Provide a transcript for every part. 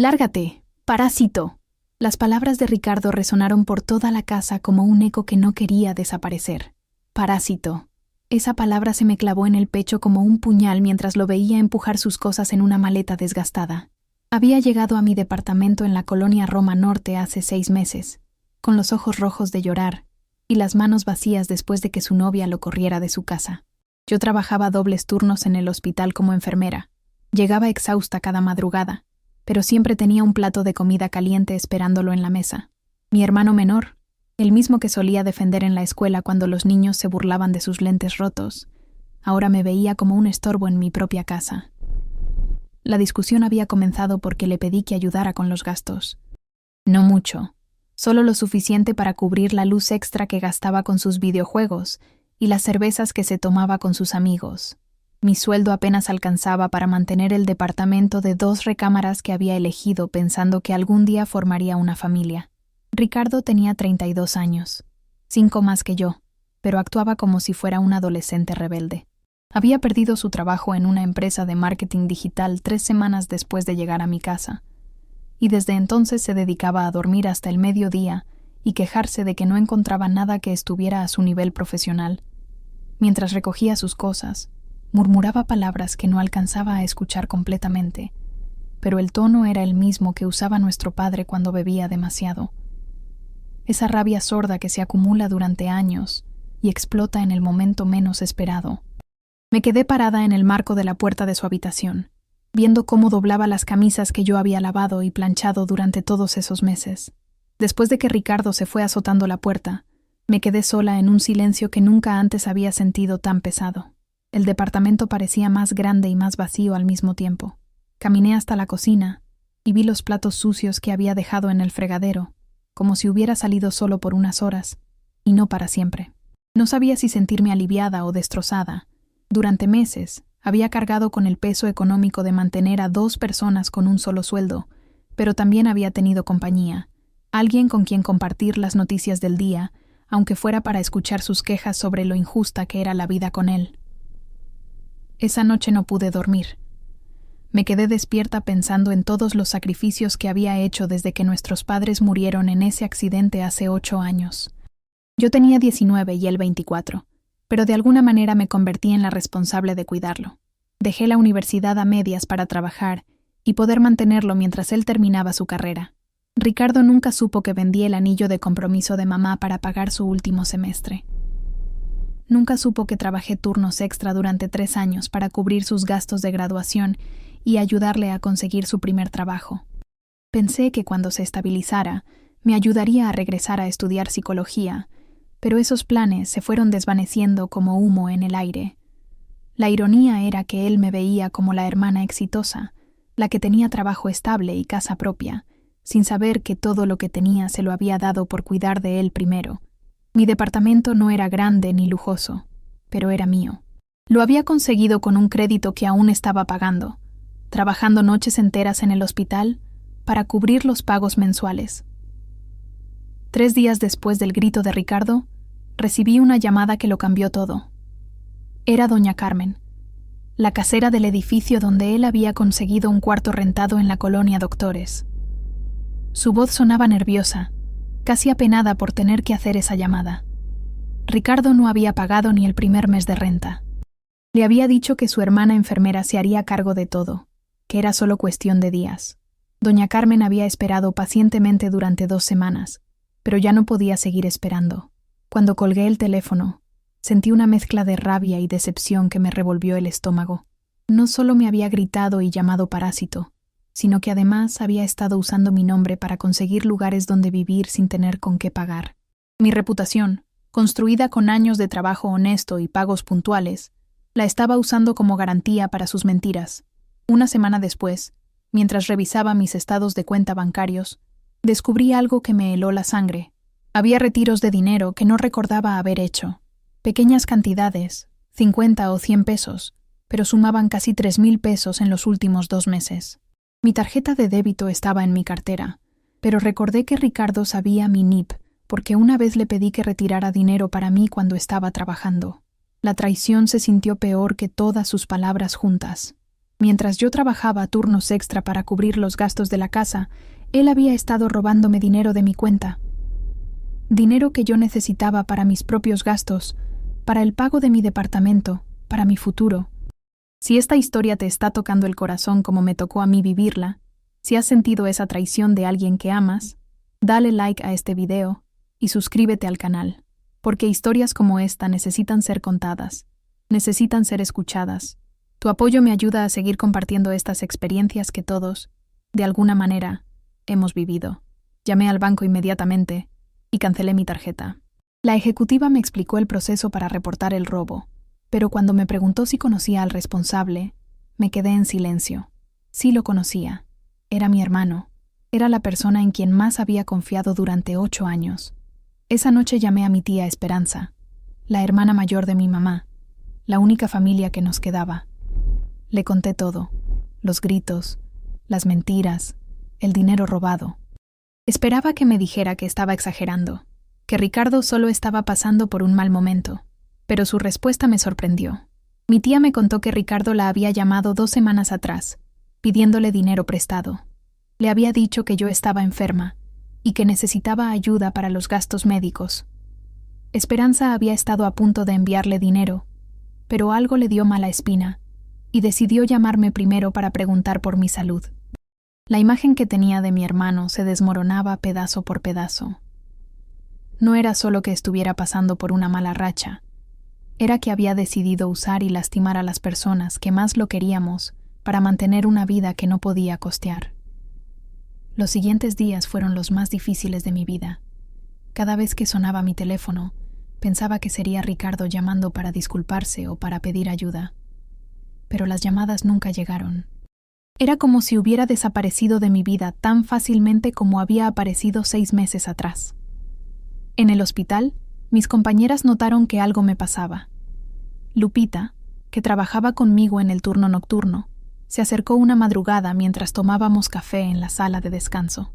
Lárgate, parásito. Las palabras de Ricardo resonaron por toda la casa como un eco que no quería desaparecer. Parásito. Esa palabra se me clavó en el pecho como un puñal mientras lo veía empujar sus cosas en una maleta desgastada. Había llegado a mi departamento en la colonia Roma Norte hace 6 meses, con los ojos rojos de llorar y las manos vacías después de que su novia lo corriera de su casa. Yo trabajaba dobles turnos en el hospital como enfermera. Llegaba exhausta cada madrugada, pero siempre tenía un plato de comida caliente esperándolo en la mesa. Mi hermano menor, el mismo que solía defender en la escuela cuando los niños se burlaban de sus lentes rotos, ahora me veía como un estorbo en mi propia casa. La discusión había comenzado porque le pedí que ayudara con los gastos. No mucho, solo lo suficiente para cubrir la luz extra que gastaba con sus videojuegos y las cervezas que se tomaba con sus amigos. Mi sueldo apenas alcanzaba para mantener el departamento de 2 recámaras que había elegido pensando que algún día formaría una familia. Ricardo tenía 32 años, 5 más que yo, pero actuaba como si fuera un adolescente rebelde. Había perdido su trabajo en una empresa de marketing digital 3 semanas después de llegar a mi casa, y desde entonces se dedicaba a dormir hasta el mediodía y quejarse de que no encontraba nada que estuviera a su nivel profesional. Mientras recogía sus cosas, murmuraba palabras que no alcanzaba a escuchar completamente, pero el tono era el mismo que usaba nuestro padre cuando bebía demasiado. Esa rabia sorda que se acumula durante años y explota en el momento menos esperado. Me quedé parada en el marco de la puerta de su habitación, viendo cómo doblaba las camisas que yo había lavado y planchado durante todos esos meses. Después de que Ricardo se fue azotando la puerta, me quedé sola en un silencio que nunca antes había sentido tan pesado. El departamento parecía más grande y más vacío al mismo tiempo. Caminé hasta la cocina y vi los platos sucios que había dejado en el fregadero, como si hubiera salido solo por unas horas, y no para siempre. No sabía si sentirme aliviada o destrozada. Durante meses, había cargado con el peso económico de mantener a 2 personas con un solo sueldo, pero también había tenido compañía, alguien con quien compartir las noticias del día, aunque fuera para escuchar sus quejas sobre lo injusta que era la vida con él. Esa noche no pude dormir. Me quedé despierta pensando en todos los sacrificios que había hecho desde que nuestros padres murieron en ese accidente hace 8 años. Yo tenía 19 y él 24. Pero de alguna manera me convertí en la responsable de cuidarlo. Dejé la universidad a medias para trabajar y poder mantenerlo mientras él terminaba su carrera. Ricardo nunca supo que vendí el anillo de compromiso de mamá para pagar su último semestre. Nunca supo que trabajé turnos extra durante 3 años para cubrir sus gastos de graduación y ayudarle a conseguir su primer trabajo. Pensé que cuando se estabilizara, me ayudaría a regresar a estudiar psicología, pero esos planes se fueron desvaneciendo como humo en el aire. La ironía era que él me veía como la hermana exitosa, la que tenía trabajo estable y casa propia, sin saber que todo lo que tenía se lo había dado por cuidar de él primero. Mi departamento no era grande ni lujoso, pero era mío. Lo había conseguido con un crédito que aún estaba pagando, trabajando noches enteras en el hospital para cubrir los pagos mensuales. 3 días después del grito de Ricardo, recibí una llamada que lo cambió todo. Era doña Carmen, la casera del edificio donde él había conseguido un cuarto rentado en la colonia Doctores. Su voz sonaba nerviosa, casi apenada por tener que hacer esa llamada. Ricardo no había pagado ni el primer mes de renta. Le había dicho que su hermana enfermera se haría cargo de todo, que era solo cuestión de días. Doña Carmen había esperado pacientemente durante 2 semanas, pero ya no podía seguir esperando. Cuando colgué el teléfono, sentí una mezcla de rabia y decepción que me revolvió el estómago. No solo me había gritado y llamado parásito, sino que además había estado usando mi nombre para conseguir lugares donde vivir sin tener con qué pagar. Mi reputación, construida con años de trabajo honesto y pagos puntuales, la estaba usando como garantía para sus mentiras. Una semana después, mientras revisaba mis estados de cuenta bancarios, descubrí algo que me heló la sangre. Había retiros de dinero que no recordaba haber hecho. Pequeñas cantidades, 50 o 100 pesos, pero sumaban casi 3,000 pesos en los últimos 2 meses. Mi tarjeta de débito estaba en mi cartera, pero recordé que Ricardo sabía mi NIP porque una vez le pedí que retirara dinero para mí cuando estaba trabajando. La traición se sintió peor que todas sus palabras juntas. Mientras yo trabajaba turnos extra para cubrir los gastos de la casa, él había estado robándome dinero de mi cuenta. Dinero que yo necesitaba para mis propios gastos, para el pago de mi departamento, para mi futuro. Si esta historia te está tocando el corazón como me tocó a mí vivirla, si has sentido esa traición de alguien que amas, dale like a este video y suscríbete al canal, porque historias como esta necesitan ser contadas, necesitan ser escuchadas. Tu apoyo me ayuda a seguir compartiendo estas experiencias que todos, de alguna manera, hemos vivido. Llamé al banco inmediatamente y cancelé mi tarjeta. La ejecutiva me explicó el proceso para reportar el robo, pero cuando me preguntó si conocía al responsable, me quedé en silencio. Sí lo conocía. Era mi hermano. Era la persona en quien más había confiado durante 8 años. Esa noche llamé a mi tía Esperanza, la hermana mayor de mi mamá, la única familia que nos quedaba. Le conté todo, los gritos, las mentiras, el dinero robado. Esperaba que me dijera que estaba exagerando, que Ricardo solo estaba pasando por un mal momento, pero su respuesta me sorprendió. Mi tía me contó que Ricardo la había llamado 2 semanas atrás, pidiéndole dinero prestado. Le había dicho que yo estaba enferma y que necesitaba ayuda para los gastos médicos. Esperanza había estado a punto de enviarle dinero, pero algo le dio mala espina y decidió llamarme primero para preguntar por mi salud. La imagen que tenía de mi hermano se desmoronaba pedazo por pedazo. No era solo que estuviera pasando por una mala racha, era que había decidido usar y lastimar a las personas que más lo queríamos para mantener una vida que no podía costear. Los siguientes días fueron los más difíciles de mi vida. Cada vez que sonaba mi teléfono, pensaba que sería Ricardo llamando para disculparse o para pedir ayuda. Pero las llamadas nunca llegaron. Era como si hubiera desaparecido de mi vida tan fácilmente como había aparecido 6 meses atrás. En el hospital, mis compañeras notaron que algo me pasaba. Lupita, que trabajaba conmigo en el turno nocturno, se acercó una madrugada mientras tomábamos café en la sala de descanso.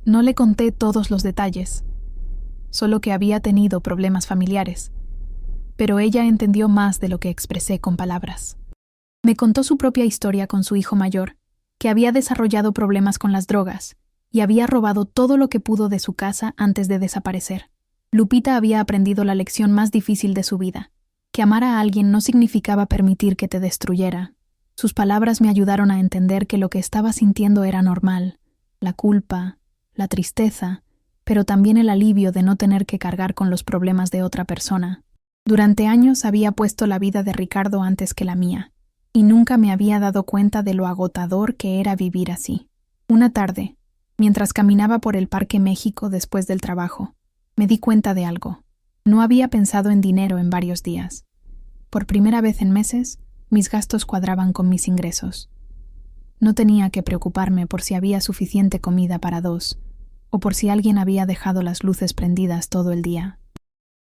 No le conté todos los detalles, solo que había tenido problemas familiares, pero ella entendió más de lo que expresé con palabras. Me contó su propia historia con su hijo mayor, que había desarrollado problemas con las drogas y había robado todo lo que pudo de su casa antes de desaparecer. Lupita había aprendido la lección más difícil de su vida, que amar a alguien no significaba permitir que te destruyera. Sus palabras me ayudaron a entender que lo que estaba sintiendo era normal, la culpa, la tristeza, pero también el alivio de no tener que cargar con los problemas de otra persona. Durante años había puesto la vida de Ricardo antes que la mía, y nunca me había dado cuenta de lo agotador que era vivir así. Una tarde, mientras caminaba por el Parque México después del trabajo, me di cuenta de algo. No había pensado en dinero en varios días. Por primera vez en meses, mis gastos cuadraban con mis ingresos. No tenía que preocuparme por si había suficiente comida para 2, o por si alguien había dejado las luces prendidas todo el día.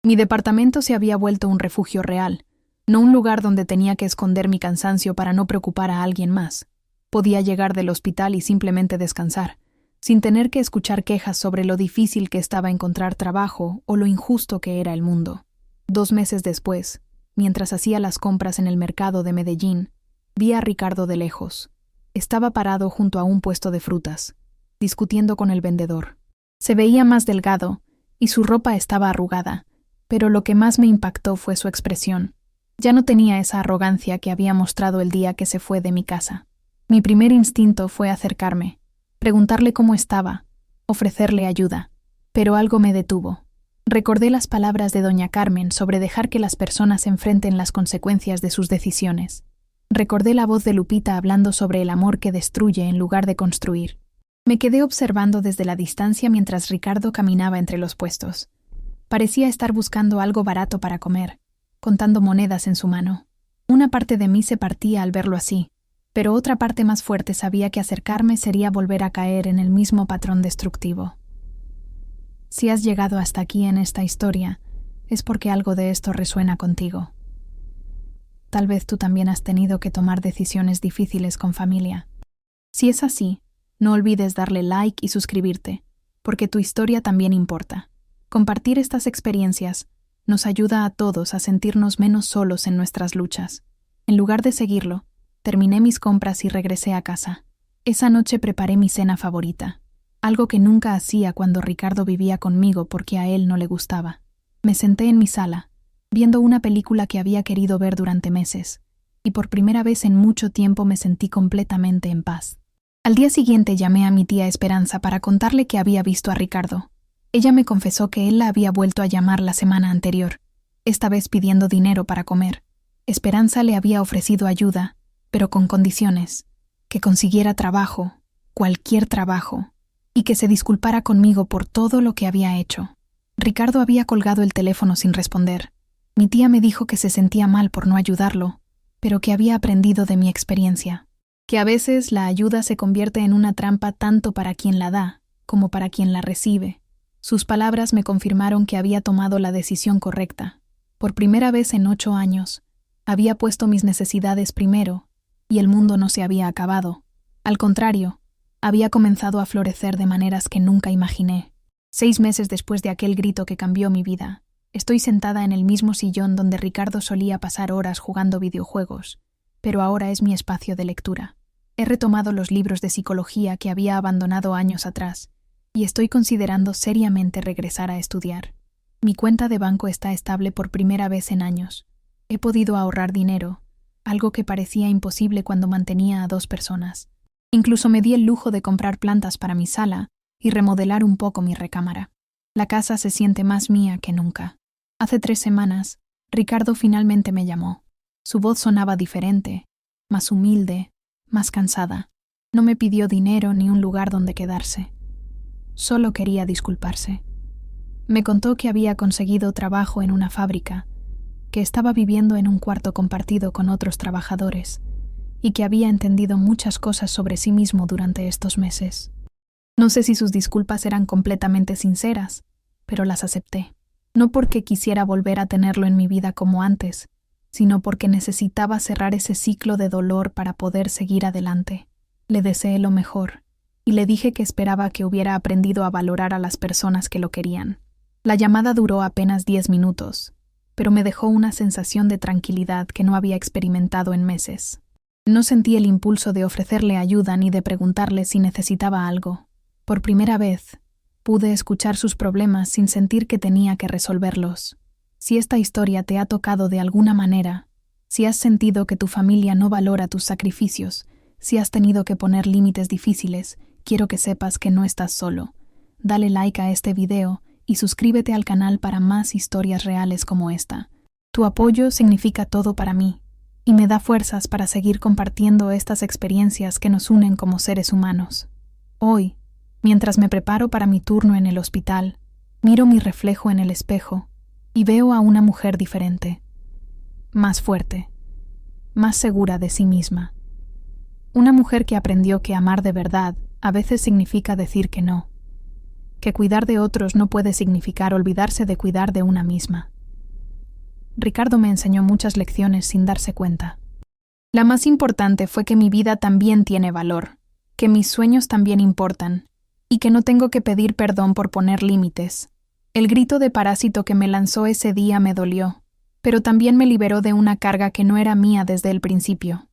Mi departamento se había vuelto un refugio real, no un lugar donde tenía que esconder mi cansancio para no preocupar a alguien más. Podía llegar del hospital y simplemente descansar, sin tener que escuchar quejas sobre lo difícil que estaba encontrar trabajo o lo injusto que era el mundo. 2 meses después, mientras hacía las compras en el mercado de Medellín, vi a Ricardo de lejos. Estaba parado junto a un puesto de frutas, discutiendo con el vendedor. Se veía más delgado y su ropa estaba arrugada, pero lo que más me impactó fue su expresión. Ya no tenía esa arrogancia que había mostrado el día que se fue de mi casa. Mi primer instinto fue acercarme, preguntarle cómo estaba, ofrecerle ayuda, pero algo me detuvo. Recordé las palabras de doña Carmen sobre dejar que las personas enfrenten las consecuencias de sus decisiones. Recordé la voz de Lupita hablando sobre el amor que destruye en lugar de construir. Me quedé observando desde la distancia mientras Ricardo caminaba entre los puestos. Parecía estar buscando algo barato para comer, contando monedas en su mano. Una parte de mí se partía al verlo así, pero otra parte más fuerte sabía que acercarme sería volver a caer en el mismo patrón destructivo. Si has llegado hasta aquí en esta historia, es porque algo de esto resuena contigo. Tal vez tú también has tenido que tomar decisiones difíciles con familia. Si es así, no olvides darle like y suscribirte, porque tu historia también importa. Compartir estas experiencias nos ayuda a todos a sentirnos menos solos en nuestras luchas. En lugar de seguirlo, te Terminé mis compras y regresé a casa. Esa noche preparé mi cena favorita, algo que nunca hacía cuando Ricardo vivía conmigo porque a él no le gustaba. Me senté en mi sala, viendo una película que había querido ver durante meses, y por primera vez en mucho tiempo me sentí completamente en paz. Al día siguiente llamé a mi tía Esperanza para contarle que había visto a Ricardo. Ella me confesó que él la había vuelto a llamar la semana anterior, esta vez pidiendo dinero para comer. Esperanza le había ofrecido ayuda, pero con condiciones: que consiguiera trabajo, cualquier trabajo, y que se disculpara conmigo por todo lo que había hecho. Ricardo había colgado el teléfono sin responder. Mi tía me dijo que se sentía mal por no ayudarlo, pero que había aprendido de mi experiencia, que a veces la ayuda se convierte en una trampa tanto para quien la da como para quien la recibe. Sus palabras me confirmaron que había tomado la decisión correcta. Por primera vez en 8 años, había puesto mis necesidades primero, y el mundo no se había acabado. Al contrario, había comenzado a florecer de maneras que nunca imaginé. 6 meses después de aquel grito que cambió mi vida, estoy sentada en el mismo sillón donde Ricardo solía pasar horas jugando videojuegos, pero ahora es mi espacio de lectura. He retomado los libros de psicología que había abandonado años atrás, y estoy considerando seriamente regresar a estudiar. Mi cuenta de banco está estable por primera vez en años. He podido ahorrar dinero, algo que parecía imposible cuando mantenía a 2 personas. Incluso me di el lujo de comprar plantas para mi sala y remodelar un poco mi recámara. La casa se siente más mía que nunca. Hace 3 semanas, Ricardo finalmente me llamó. Su voz sonaba diferente, más humilde, más cansada. No me pidió dinero ni un lugar donde quedarse. Solo quería disculparse. Me contó que había conseguido trabajo en una fábrica, que estaba viviendo en un cuarto compartido con otros trabajadores y que había entendido muchas cosas sobre sí mismo durante estos meses. No sé si sus disculpas eran completamente sinceras, pero las acepté. No porque quisiera volver a tenerlo en mi vida como antes, sino porque necesitaba cerrar ese ciclo de dolor para poder seguir adelante. Le deseé lo mejor y le dije que esperaba que hubiera aprendido a valorar a las personas que lo querían. La llamada duró apenas 10 minutos, pero me dejó una sensación de tranquilidad que no había experimentado en meses. No sentí el impulso de ofrecerle ayuda ni de preguntarle si necesitaba algo. Por primera vez, pude escuchar sus problemas sin sentir que tenía que resolverlos. Si esta historia te ha tocado de alguna manera, si has sentido que tu familia no valora tus sacrificios, si has tenido que poner límites difíciles, quiero que sepas que no estás solo. Dale like a este video y suscríbete al canal para más historias reales como esta. Tu apoyo significa todo para mí y me da fuerzas para seguir compartiendo estas experiencias que nos unen como seres humanos. Hoy, mientras me preparo para mi turno en el hospital, miro mi reflejo en el espejo y veo a una mujer diferente, más fuerte, más segura de sí misma. Una mujer que aprendió que amar de verdad a veces significa decir que no, que cuidar de otros no puede significar olvidarse de cuidar de una misma. Ricardo me enseñó muchas lecciones sin darse cuenta. La más importante fue que mi vida también tiene valor, que mis sueños también importan, y que no tengo que pedir perdón por poner límites. El grito de parásito que me lanzó ese día me dolió, pero también me liberó de una carga que no era mía desde el principio.